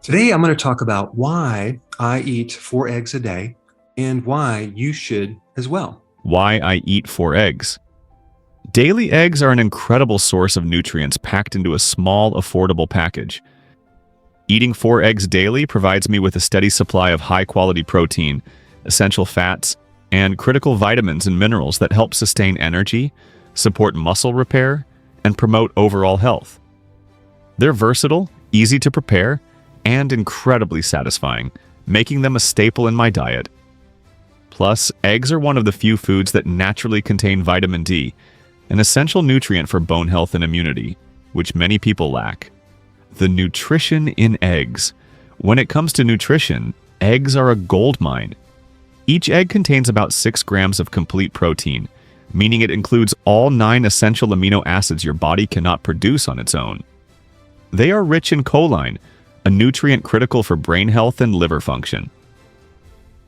Today, I'm going to talk about why I eat 4 eggs a day and why you should as well. Why I eat 4 eggs. Daily eggs are an incredible source of nutrients packed into a small, affordable package. Eating 4 eggs daily provides me with a steady supply of high-quality protein, essential fats, and critical vitamins and minerals that help sustain energy, support muscle repair, and promote overall health. They're versatile, easy to prepare, and incredibly satisfying, making them a staple in my diet. Plus, eggs are one of the few foods that naturally contain vitamin D, an essential nutrient for bone health and immunity, which many people lack. The nutrition in eggs. When it comes to nutrition, eggs are a gold mine. Each egg contains about 6 grams of complete protein, meaning it includes all 9 essential amino acids your body cannot produce on its own. They are rich in choline, a nutrient critical for brain health and liver function.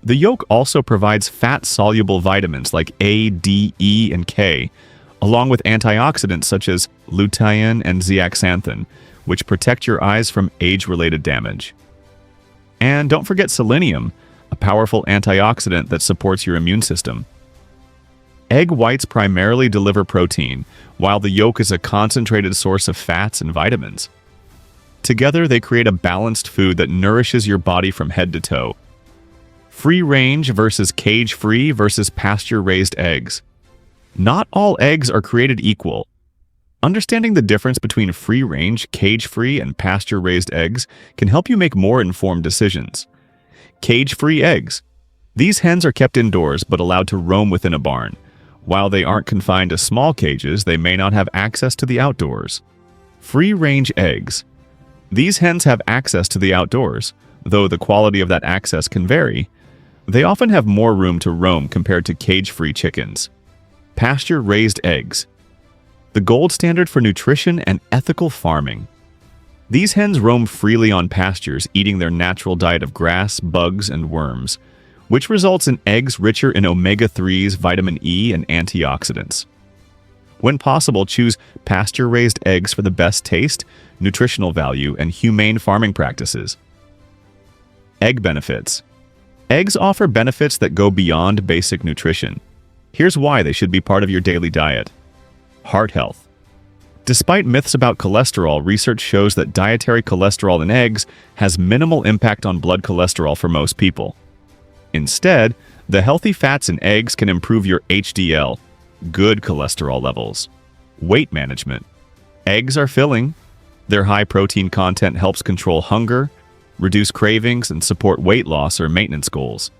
The yolk also provides fat-soluble vitamins like A, D, E, and K, along with antioxidants such as lutein and zeaxanthin, which protect your eyes from age-related damage. And don't forget selenium, a powerful antioxidant that supports your immune system. Egg whites primarily deliver protein, while the yolk is a concentrated source of fats and vitamins. Together, they create a balanced food that nourishes your body from head to toe. Free-range versus cage-free versus pasture-raised eggs. Not all eggs are created equal. Understanding the difference between free-range, cage-free, and pasture-raised eggs can help you make more informed decisions. Cage-free eggs. These hens are kept indoors but allowed to roam within a barn. While they aren't confined to small cages, they may not have access to the outdoors. Free-range eggs. These hens have access to the outdoors, though the quality of that access can vary. They often have more room to roam compared to cage-free chickens. Pasture-raised eggs. The gold standard for nutrition and ethical farming. These hens roam freely on pastures, eating their natural diet of grass, bugs, and worms, which results in eggs richer in omega-3s, vitamin E, and antioxidants. When possible, choose pasture-raised eggs for the best taste, nutritional value, and humane farming practices. Egg benefits. Eggs offer benefits that go beyond basic nutrition. Here's why they should be part of your daily diet. Heart health. Despite myths about cholesterol, research shows that dietary cholesterol in eggs has minimal impact on blood cholesterol for most people. Instead, the healthy fats in eggs can improve your HDL, good cholesterol levels. Weight management. Eggs are filling. Their high protein content helps control hunger, reduce cravings, and support weight loss or maintenance goals.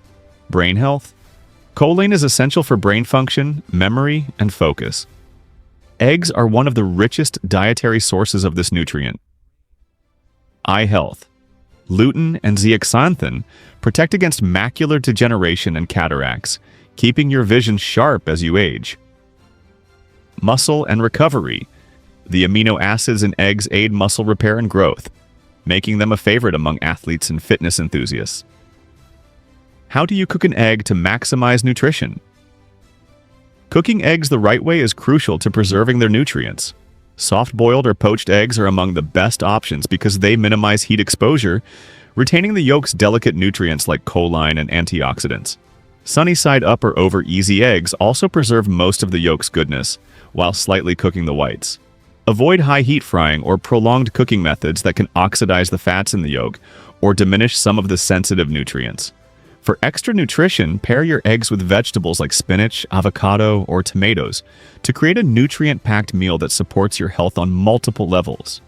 Brain health. Choline is essential for brain function, memory, and focus. Eggs are one of the richest dietary sources of this nutrient. Eye health. Lutein and zeaxanthin protect against macular degeneration and cataracts, keeping your vision sharp as you age. Muscle and recovery. The amino acids in eggs aid muscle repair and growth, making them a favorite among athletes and fitness enthusiasts. How do you cook an egg to maximize nutrition? Cooking eggs the right way is crucial to preserving their nutrients. Soft-boiled or poached eggs are among the best options because they minimize heat exposure, retaining the yolk's delicate nutrients like choline and antioxidants. Sunny side up or over easy eggs also preserve most of the yolk's goodness, while slightly cooking the whites. Avoid high heat frying or prolonged cooking methods that can oxidize the fats in the yolk or diminish some of the sensitive nutrients. For extra nutrition, pair your eggs with vegetables like spinach, avocado, or tomatoes to create a nutrient-packed meal that supports your health on multiple levels.